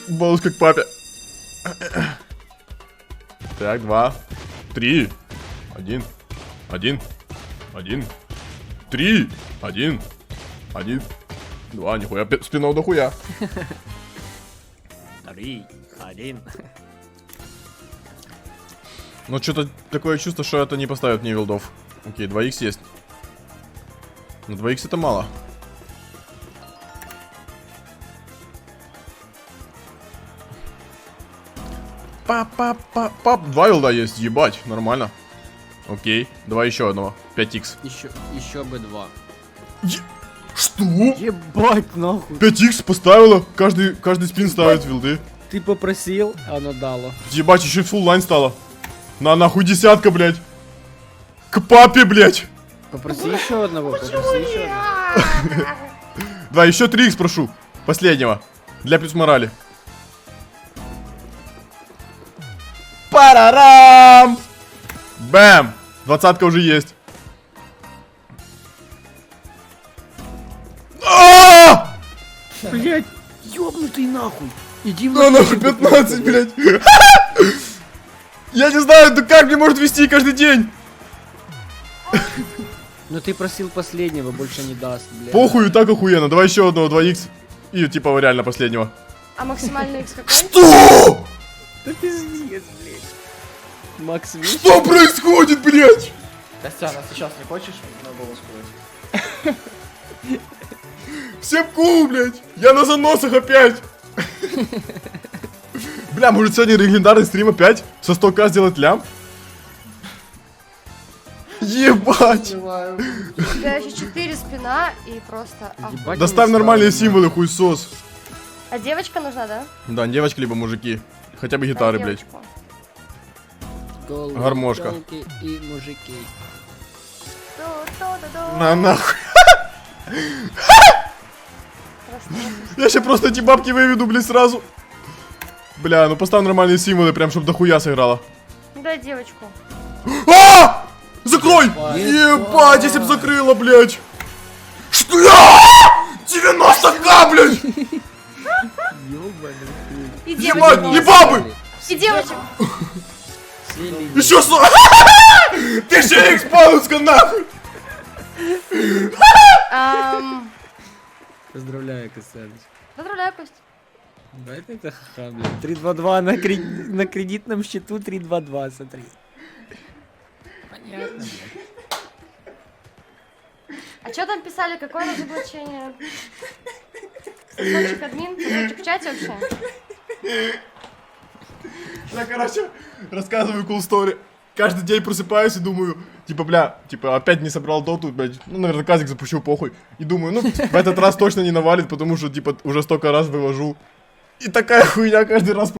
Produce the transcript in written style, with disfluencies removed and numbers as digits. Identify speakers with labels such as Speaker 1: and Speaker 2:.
Speaker 1: Балус как папе. Так, 2, 3, 1, 1, 1, 3, 1, 1, 2, нихуя, спинов дохуя.
Speaker 2: 3, 1.
Speaker 1: Ну, что-то такое чувство, что это не поставит мне вилдов. Окей, 2х есть. Но 2х это мало. Пап, 2 вилда есть, ебать, нормально. Окей, давай еще одного, 5х.
Speaker 2: Еще бы 2.
Speaker 1: Что?
Speaker 2: Ебать, нахуй.
Speaker 1: 5х поставила, каждый спин ставит вилды.
Speaker 2: Ты попросил, оно дало.
Speaker 1: Ебать, еще фулл лайн стало. На нахуй десятка, блядь. К папе, блядь.
Speaker 2: Попроси еще одного, попроси еще одного.
Speaker 1: Да, еще 3х прошу. Последнего. Для плюс морали. Парарам! Бэм! 20-ка уже есть. А!
Speaker 2: Блять, ёбнутый нахуй. Иди в
Speaker 1: На нахуй 15, блядь. Я не знаю, да как мне может вести каждый день?
Speaker 2: Ну ты просил последнего, больше не даст, блядь.
Speaker 1: Похуй, так охуенно. Давай еще одного 2х. И типа реально последнего.
Speaker 3: А максимальный X какой?
Speaker 1: Что?
Speaker 2: Да пиздец, блядь. Макс, видишь?
Speaker 1: Что происходит, блядь?
Speaker 4: Костян, а сейчас не хочешь на голос сказать?
Speaker 1: Всем ку, блядь. Я на заносах опять. Бля, может сегодня легендарный стрим опять? Со 100к сделать лям? Ебать.
Speaker 3: У тебя еще 4 спина и просто...
Speaker 2: Ебать,
Speaker 1: Доставь
Speaker 2: они
Speaker 1: нормальные
Speaker 2: славные.
Speaker 1: символы, хуйсос.
Speaker 3: А девочка нужна, да?
Speaker 1: Да, девочки либо мужики. Хотя бы
Speaker 3: Да,
Speaker 1: гитары, блядь.
Speaker 3: девочку.
Speaker 2: Голые
Speaker 1: Гармошка.
Speaker 2: тёлки и мужики.
Speaker 3: Ту-ту-ду-ду.
Speaker 1: На нахуй.
Speaker 3: Просто-
Speaker 1: Я сейчас просто эти бабки выведу, блядь, сразу. Бля, ну поставь нормальные символы, прям чтобы дохуя сыграла.
Speaker 3: Дай девочку.
Speaker 1: А! Закрой!
Speaker 2: Ебать.
Speaker 1: Ебать, если б закрыла, блядь. Что я? 90к, блядь!
Speaker 2: Ёбаный хуй.
Speaker 3: И
Speaker 1: Ебать,
Speaker 3: девочку.
Speaker 1: и бабы!
Speaker 3: И девочек.
Speaker 2: Все линии.
Speaker 1: Еще 100! Ты же икс пануска, нахуй!
Speaker 2: Поздравляю, Косяныч.
Speaker 3: Поздравляю, Кость.
Speaker 2: Да это ха-ха, блядь. 3-2-2 на кредитном счету 3-2-2, смотри. Понятно, блядь.
Speaker 3: А что там писали? Какое разоблачение? Сосочек админ? Сосочек в чате вообще?
Speaker 1: Я, короче, рассказываю cool story. Каждый день просыпаюсь и думаю, типа, бля, типа, опять не собрал доту, блядь, ну, наверное, казик запущу, похуй. И думаю, ну, в этот раз точно не навалит, потому что, типа, уже столько раз вывожу. И такая хуйня каждый раз